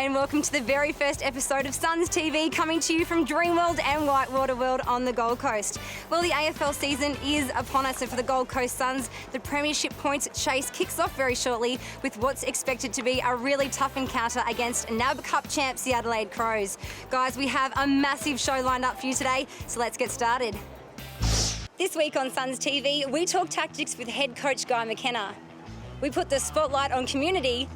and welcome to the very first episode of SUNS TV, coming to you from Dreamworld and Whitewater World on the Gold Coast. Well, the AFL season is upon us, and for the Gold Coast Suns, the premiership points chase kicks off very shortly with what's expected to be a really tough encounter against NAB Cup champs, the Adelaide Crows. Guys, we have a massive show lined up for you today, so let's get started. This week on SUNS TV, we talk tactics with head coach Guy McKenna. We put the spotlight on community,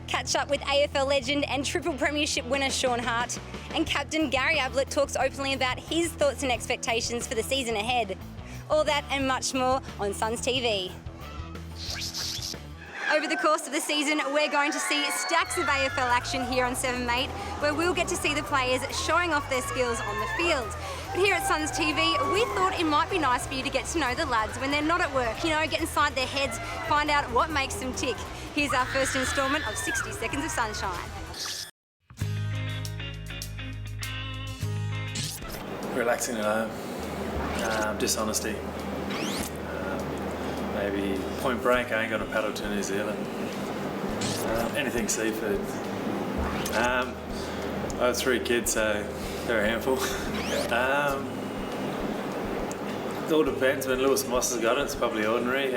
catch up with AFL legend and triple premiership winner Shaun Hart, and captain Gary Ablett talks openly about his thoughts and expectations for the season ahead. All that and much more on SUNS TV. Over the course of the season, we're going to see stacks of AFL action here on 7 Mate, where we'll get to see the players showing off their skills on the field. But here at SUNS TV, we thought it might be nice for you to get to know the lads when they're not at work, get inside their heads, find out what makes them tick. Here's our first instalment of 60 Seconds of Sunshine. Relaxing at home, dishonesty. Maybe point blank, I ain't got a paddle to New Zealand. Anything seafood. I have 3 kids, so they're a handful. It all depends. When Lewis Moss has got it, it's probably ordinary.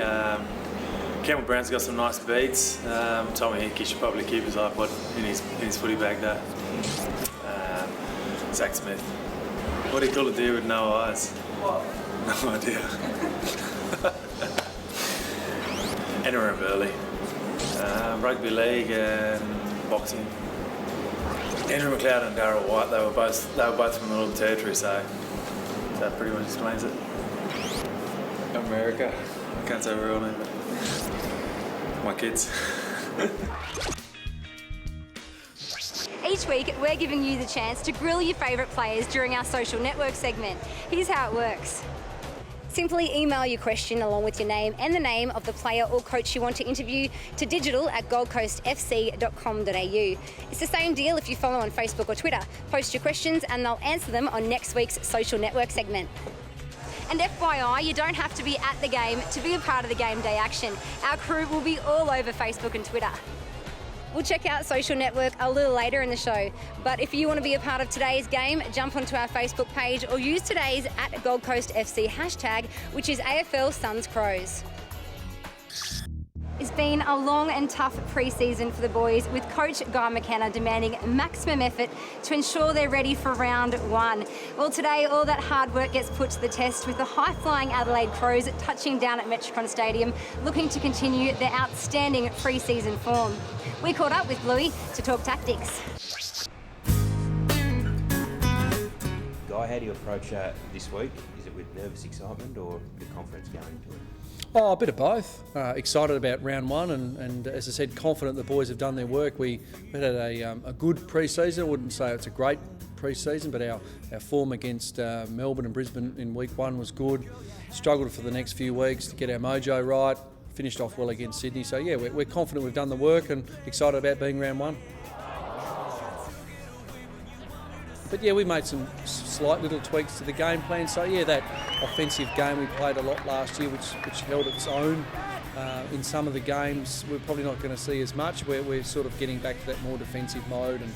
Campbell Brown's got some nice beats. Tommy Hickey should probably keep his iPod in his footy bag though. Zach Smith. What do you call a deer with no eyes? What? No idea. Anywhere in Burley. Rugby league and boxing. Andrew McLeod and Darryl White, they were both from the Northern Territory, so that pretty much explains it. America. I can't say a real name, but my kids. Each week, we're giving you the chance to grill your favourite players during our social network segment. Here's how it works. Simply email your question along with your name and the name of the player or coach you want to interview to digital@goldcoastfc.com.au. It's the same deal if you follow on Facebook or Twitter. Post your questions and they'll answer them on next week's social network segment. And FYI, you don't have to be at the game to be a part of the game day action. Our crew will be all over Facebook and Twitter. We'll check out social network a little later in the show, but if you want to be a part of today's game, jump onto our Facebook page or use today's @GoldCoastFC hashtag, which is AFL Suns Crows. It's been a long and tough pre-season for the boys, with coach Guy McKenna demanding maximum effort to ensure they're ready for round 1. Well, today all that hard work gets put to the test with the high-flying Adelaide Crows touching down at Metricon Stadium, looking to continue their outstanding pre-season form. We caught up with Bluey to talk tactics. Guy, how do you approach this week? Is it with nervous excitement or the confidence going into it? Oh, a bit of both. Excited about round 1 and as I said, confident the boys have done their work. We had a good pre-season. I wouldn't say it's a great pre-season, but our form against Melbourne and Brisbane in week 1 was good. Struggled for the next few weeks to get our mojo right. Finished off well against Sydney. So yeah, we're confident we've done the work and excited about being round 1. But yeah, we made some slight little tweaks to the game plan. So yeah, that offensive game we played a lot last year, which held its own. In some of the games, we're probably not going to see as much. We're sort of getting back to that more defensive mode, and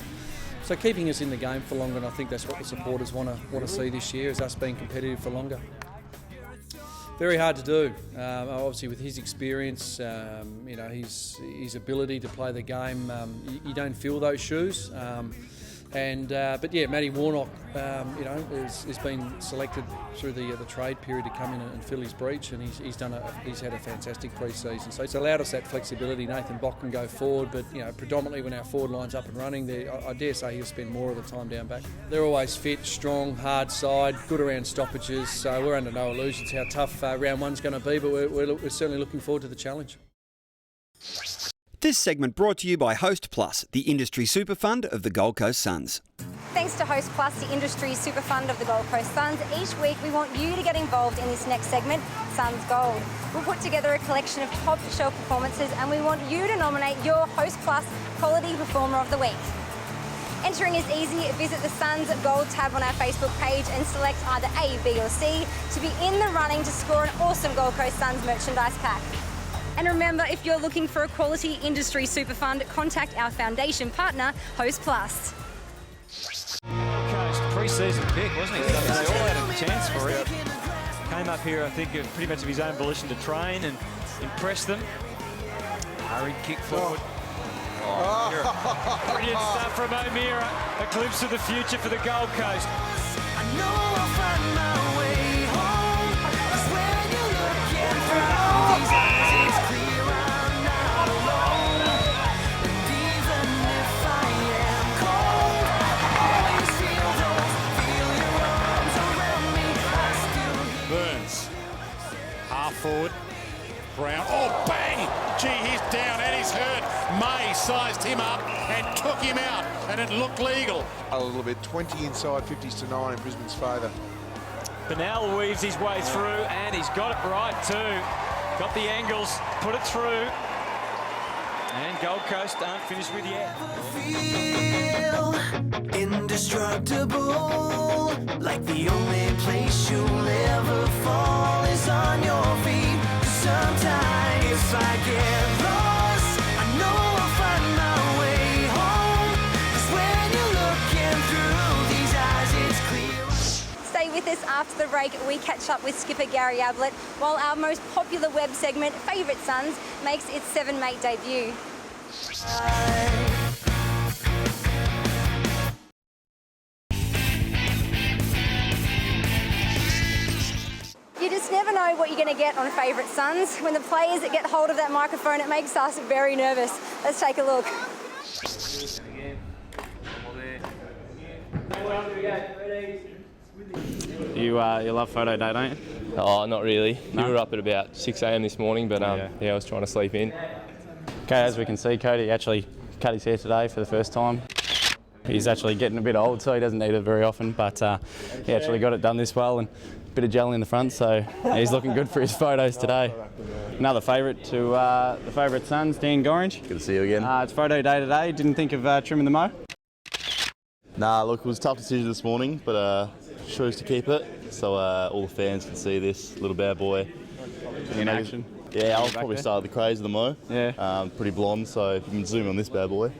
so keeping us in the game for longer. And I think that's what the supporters want to see this year, is us being competitive for longer. Very hard to do. Obviously, with his experience, his ability to play the game, you don't fill those shoes. But yeah, Matty Warnock, has been selected through the trade period to come in and fill his breach, and he's had a fantastic pre-season. So it's allowed us that flexibility. Nathan Bock can go forward, but predominantly when our forward line's up and running, I dare say he'll spend more of the time down back. They're always fit, strong, hard side, good around stoppages. So we're under no illusions how tough round 1's going to be, but we're certainly looking forward to the challenge. This segment brought to you by Host Plus, the industry super fund of the Gold Coast Suns. Thanks to Host Plus, the industry super fund of the Gold Coast Suns, each week we want you to get involved in this next segment, Suns Gold. We'll put together a collection of top shelf performances and we want you to nominate your Host Plus Quality Performer of the Week. Entering is easy. Visit the Suns Gold tab on our Facebook page and select either A, B or C to be in the running to score an awesome Gold Coast Suns merchandise pack. And remember, if you're looking for a quality industry super fund, contact our foundation partner, Host Plus. Coast pre-season pick, wasn't he? They all had a chance for it. Came up here, I think, pretty much of his own volition to train and impress them. Hurried kick forward. Brilliant stuff from O'Meara. A glimpse of the future for the Gold Coast. I know I'll find my way home. 'Cause when you look in through these eyes, it's clear I'm not alone. And even if I am cold, I always feel your arms around me. I still hear Burns, half forward, Brown, oh bang! Gee, he's down and he's hurt. May sized him up and took him out, and it looked legal. A little bit, 20 inside, 50s to 9 in Brisbane's favour. Bennell weaves his way through, and he's got it right too. Got the angles, put it through. And Gold Coast aren't finished with yet. feel indestructible, like the only place you'll ever fall is on your feet. 'Cause sometimes if I get lost, I know I'll find my way home. 'Cause when you're looking through these eyes, it's clear. Stay with us after the break. We catch up with skipper Gary Ablett while our most popular web segment, Favourite Sons, makes its 7-mate debut. You just never know what you're going to get on Favourite Sons. When the players get hold of that microphone, it makes us very nervous. Let's take a look. You love photo day, don't you? Oh, not really. No? We were up at about 6 a.m. this morning, but yeah, I was trying to sleep in. Okay, as we can see, Cody actually cut his hair today for the first time. He's actually getting a bit old, so he doesn't need it very often, but he actually got it done this well and a bit of gel in the front, so he's looking good for his photos today. Another favourite to the Favourite Sons, Dan Gorringe. Good to see you again. It's photo day today. Didn't think of trimming the mow? Nah, look, it was a tough decision this morning, but chose to keep it so all the fans can see this little bad boy In action. Yeah, I'll probably start with the craze of the mow. Yeah. Pretty blonde, so if you can zoom on this bad boy.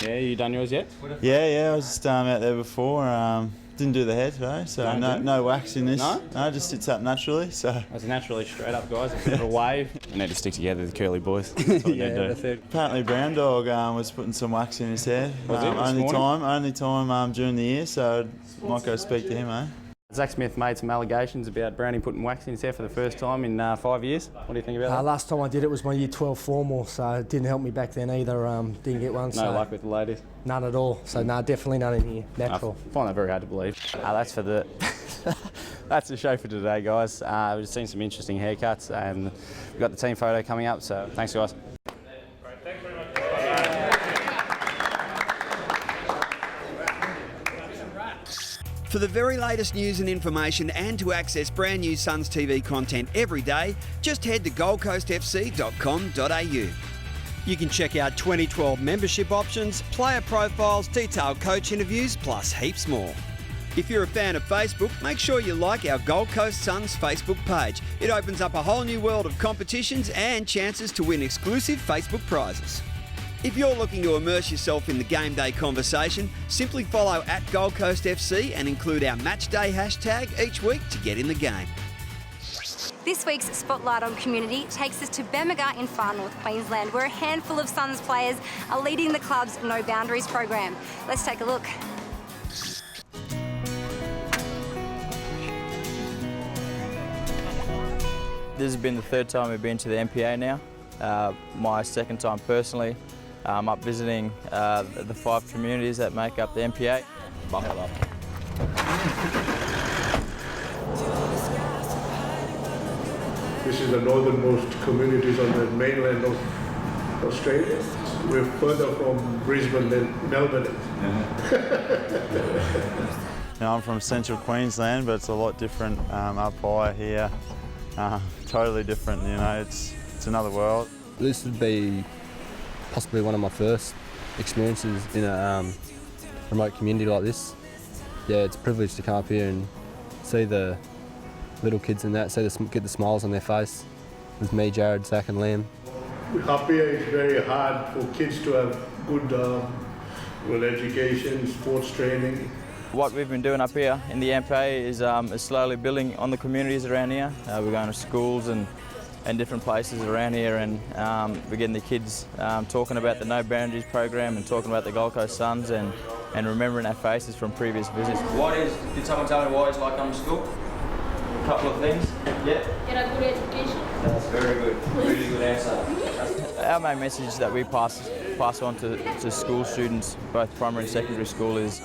Yeah, you done yours yet? Yeah, I was just out there before. Didn't do the hair today, so no wax in this. No? No, it just sits up naturally. So It's naturally straight up, guys. A bit of a wave. We need to stick together, the curly boys. That's what we need to do. apparently Brown Dog was putting some wax in his hair. Was it this Only time during the year, so might go speak to him, eh? Zach Smith made some allegations about Brownie putting wax in his hair for the first time in 5 years. What do you think about that? Last time I did it was my year 12 formal, so it didn't help me back then either. Didn't get one. No luck with the ladies? None at all. So no, definitely none in here. Natural. I find that very hard to believe. That's for the that's the show for today, guys. We've just seen some interesting haircuts, and we've got the team photo coming up. So thanks, guys. For the very latest news and information and to access brand new Suns TV content every day, just head to goldcoastfc.com.au. You can check out 2012 membership options, player profiles, detailed coach interviews, plus heaps more. If you're a fan of Facebook, make sure you like our Gold Coast Suns Facebook page. It opens up a whole new world of competitions and chances to win exclusive Facebook prizes. If you're looking to immerse yourself in the game day conversation, simply follow @Gold Coast FC and include our match day hashtag each week to get in the game. This week's Spotlight on Community takes us to Bamaga in far north Queensland, where a handful of Suns players are leading the club's No Boundaries program. Let's take a look. This has been the third time we've been to the MPA now. My second time personally. I'm up visiting the 5 communities that make up the MPA. Buckle up. This is the northernmost communities on the mainland of Australia. We're further from Brisbane than Melbourne is. I'm from central Queensland, but it's a lot different up high here. Totally different, it's another world. This would be possibly one of my first experiences in a remote community like this. Yeah, it's a privilege to come up here and see the little kids and that, get the smiles on their face. with me, Jared, Zach and Liam. Up here it's very hard for kids to have good education, sports training. What we've been doing up here in the MPA is slowly building on the communities around here. We're going to schools and different places around here, and we're getting the kids talking about the No Boundaries program and talking about the Gold Coast Suns and remembering our faces from previous visits. Did someone tell me why it's like coming to school? A couple of things. Yeah. Get a good education. That's very good. Really good answer. Our main message that we pass on to school students, both primary and secondary school, is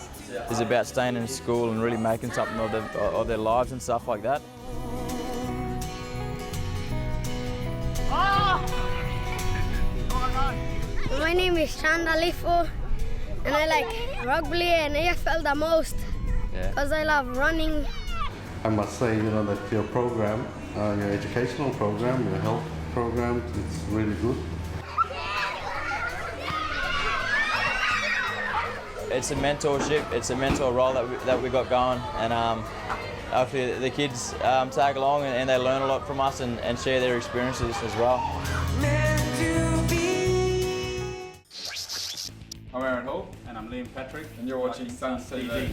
about staying in school and really making something of their lives and stuff like that. My name is Chanda Lifo, and I like rugby and AFL the most because I love running. I must say, that your program, your educational program, your health program, it's really good. It's a mentorship, it's a mentor role that we got going, and hopefully the kids tag along and they learn a lot from us and share their experiences as well. I'm Aaron Hall. And I'm Liam Patrick. And you're watching SUNS TV.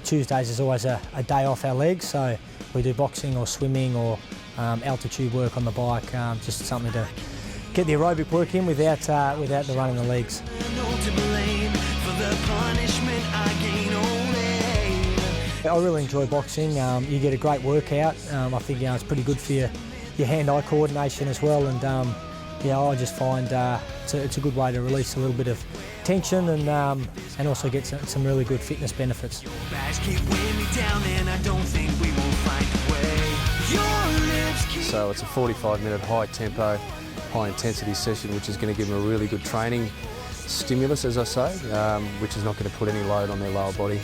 Tuesdays is always a day off our legs, so we do boxing or swimming or altitude work on the bike, just something to get the aerobic work in without the running the legs. I really enjoy boxing. You get a great workout. I think it's pretty good for your hand-eye coordination as well, and I just find it's a good way to release a little bit of tension and also get some really good fitness benefits. So it's a 45-minute high-tempo, high-intensity session, which is going to give them a really good training stimulus, as I say, which is not going to put any load on their lower body.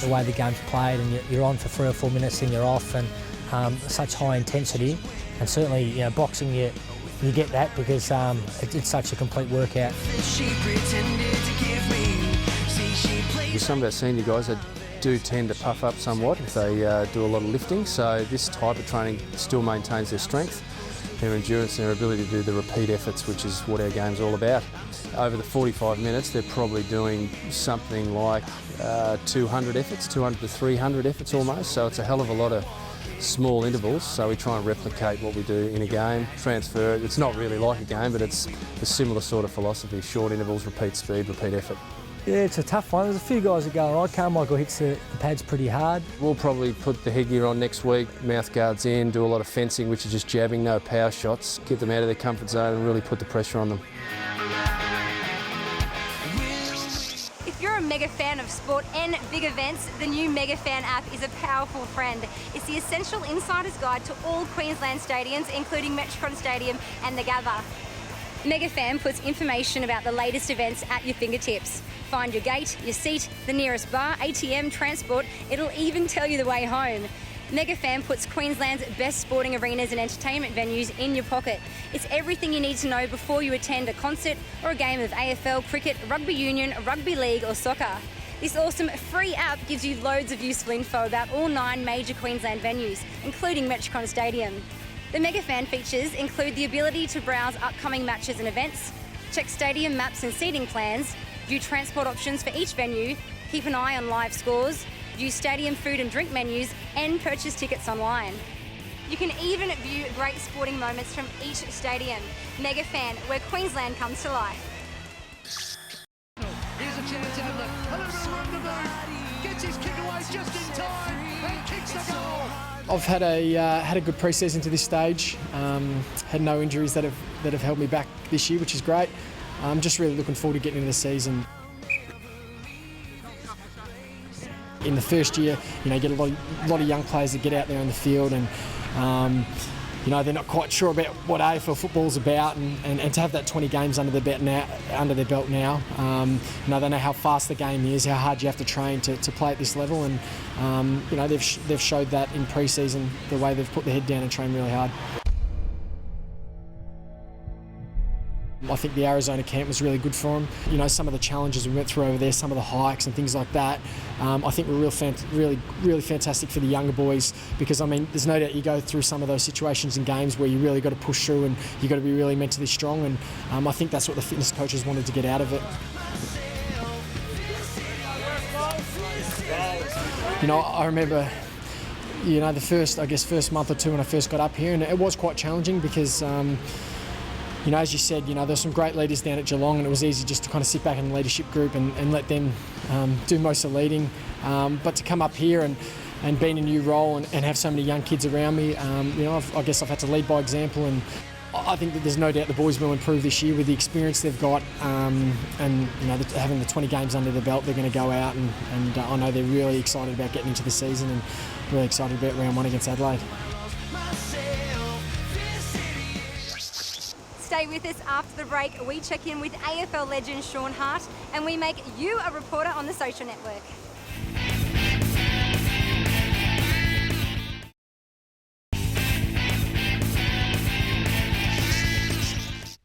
The way the game's played, and you're on for 3 or 4 minutes, then you're off, and such high intensity, and certainly boxing you get that because it's such a complete workout. With some of our senior guys, they do tend to puff up somewhat if they do a lot of lifting, so this type of training still maintains their strength, their endurance and their ability to do the repeat efforts, which is what our game's all about. Over the 45 minutes, they're probably doing something like 200 efforts, 200 to 300 efforts almost, so it's a hell of a lot of small intervals, so we try and replicate what we do in a game, transfer it. It's not really like a game, but it's a similar sort of philosophy, short intervals, repeat speed, repeat effort. Yeah, it's a tough one. There's a few guys that go, all right, Carmichael hits the pads pretty hard. We'll probably put the headgear on next week, mouth guards in, do a lot of fencing, which is just jabbing, no power shots, get them out of their comfort zone and really put the pressure on them. If you're a mega fan of sport and big events, the new Mega Fan app is a powerful friend. It's the essential insider's guide to all Queensland stadiums, including Metricon Stadium and the Gabba. Mega Fan puts information about the latest events at your fingertips. Find your gate, your seat, the nearest bar, ATM, transport. It'll even tell you the way home. Mega Fan puts Queensland's best sporting arenas and entertainment venues in your pocket. It's everything you need to know before you attend a concert or a game of AFL, cricket, rugby union, rugby league or soccer. This awesome free app gives you loads of useful info about all 9 major Queensland venues, including Metricon Stadium. The Mega Fan features include the ability to browse upcoming matches and events, check stadium maps and seating plans, view transport options for each venue, keep an eye on live scores, view stadium food and drink menus, and purchase tickets online. You can even view great sporting moments from each stadium. Mega Fan, where Queensland comes to life. Here's a chance in the left. A little bit of room to move. Gets his kick away just in time and kicks the goal. I've had a good pre-season to this stage. Had no injuries that have held me back this year, which is great. I'm just really looking forward to getting into the season. In the first year, you get a lot of young players that get out there on the field, and they're not quite sure about what AFL football's about, and to have that 20 games under their belt now, they know how fast the game is, how hard you have to train to play at this level, and they've showed that in pre-season, the way they've put their head down and trained really hard. I think the Arizona camp was really good for them. Some of the challenges we went through over there, some of the hikes and things like that, I think were really fantastic for the younger boys, because there's no doubt you go through some of those situations in games where you really got to push through and you got to be really mentally strong, and I think that's what the fitness coaches wanted to get out of it. I remember the first month or two when I first got up here, and it was quite challenging because as you said, there's some great leaders down at Geelong, and it was easy just to kind of sit back in the leadership group and let them do most of the leading. But to come up here and be in a new role and have so many young kids around me, I guess I've had to lead by example, and I think that there's no doubt the boys will improve this year with the experience they've got, and having the 20 games under their belt, they're going to go out, and I know they're really excited about getting into the season and really excited about round 1 against Adelaide. Stay with us after the break. We check in with AFL legend Shaun Hart, and we make you a reporter on the social network.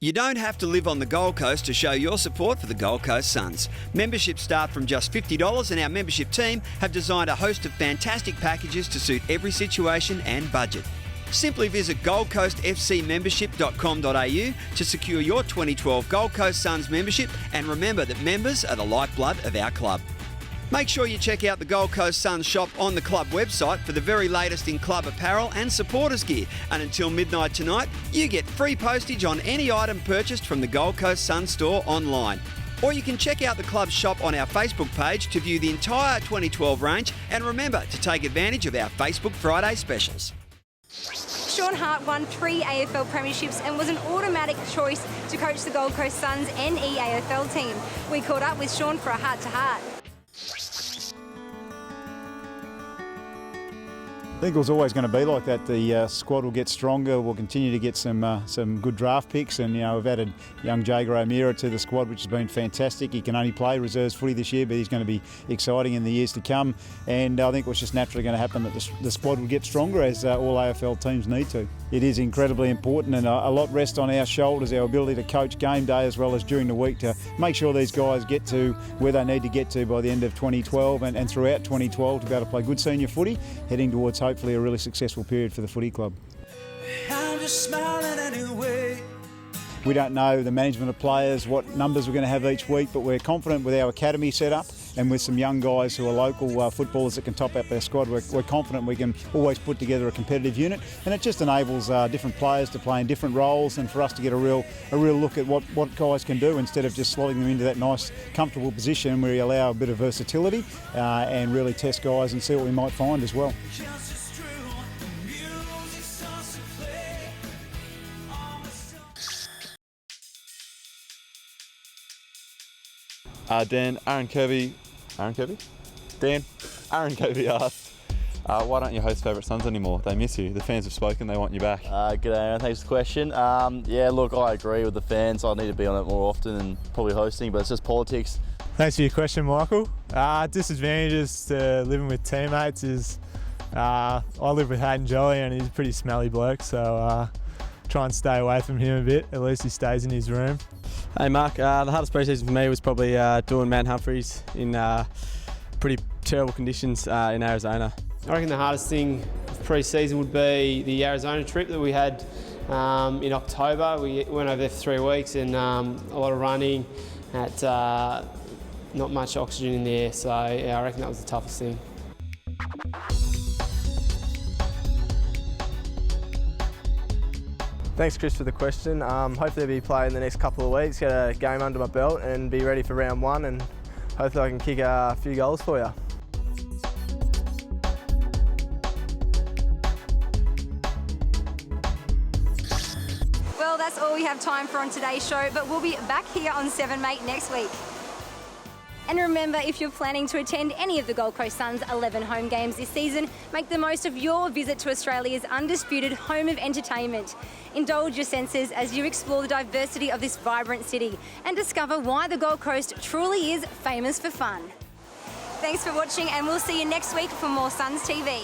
You don't have to live on the Gold Coast to show your support for the Gold Coast Suns. Memberships start from just $50, and our membership team have designed a host of fantastic packages to suit every situation and budget. Simply visit goldcoastfcmembership.com.au to secure your 2012 Gold Coast Suns membership, and remember that members are the lifeblood of our club. Make sure you check out the Gold Coast Suns shop on the club website for the very latest in club apparel and supporters gear. And until midnight tonight, you get free postage on any item purchased from the Gold Coast Suns store online. Or you can check out the club shop on our Facebook page to view the entire 2012 range, and remember to take advantage of our Facebook Friday specials. Shaun Hart won 3 AFL premierships and was an automatic choice to coach the Gold Coast Suns NE AFL team. We caught up with Shaun for a heart-to-heart. I think it was always going to be like that. The squad will get stronger. We'll continue to get some good draft picks, and we've added young Jager O'Meara to the squad, which has been fantastic. He can only play reserves footy this year, but he's going to be exciting in the years to come. And I think it was just naturally going to happen that the squad will get stronger, as all AFL teams need to. It is incredibly important, and a lot rests on our shoulders, our ability to coach game day as well as during the week, to make sure these guys get to where they need to get to by the end of 2012 and throughout 2012 to be able to play good senior footy, heading towards hopefully a really successful period for the footy club. I'm just smiling anyway. We don't know the management of players, what numbers we're going to have each week, but we're confident with our academy set up and with some young guys who are local footballers that can top up our squad. We're confident we can always put together a competitive unit, and it just enables different players to play in different roles, and for us to get a real look at what guys can do, instead of just slotting them into that nice, comfortable position where we allow a bit of versatility and really test guys and see what we might find as well. Aaron Kirby asked, why don't you host Favourite Sons anymore? They miss you. The fans have spoken, they want you back. G'day Aaron, thanks for the question. Yeah, look, I agree with the fans. I need to be on it more often than probably hosting, but it's just politics. Thanks for your question, Michael. Disadvantages to living with teammates is I live with Hayden Jolly, and he's a pretty smelly bloke, so try and stay away from him a bit. At least he stays in his room. Hey Mark, the hardest pre-season for me was probably doing Mount Humphreys in pretty terrible conditions in Arizona. I reckon the hardest thing pre-season would be the Arizona trip that we had in October. We went over there for 3 weeks, and a lot of running, at not much oxygen in the air, so yeah, I reckon that was the toughest thing. Thanks Chris for the question. Hopefully I'll be playing the next couple of weeks, get a game under my belt and be ready for round 1, and hopefully I can kick a few goals for you. Well, that's all we have time for on today's show, but we'll be back here on 7 Mate next week. And remember, if you're planning to attend any of the Gold Coast Suns' 11 home games this season, make the most of your visit to Australia's undisputed home of entertainment. Indulge your senses as you explore the diversity of this vibrant city and discover why the Gold Coast truly is famous for fun. Thanks for watching, and we'll see you next week for more Suns TV.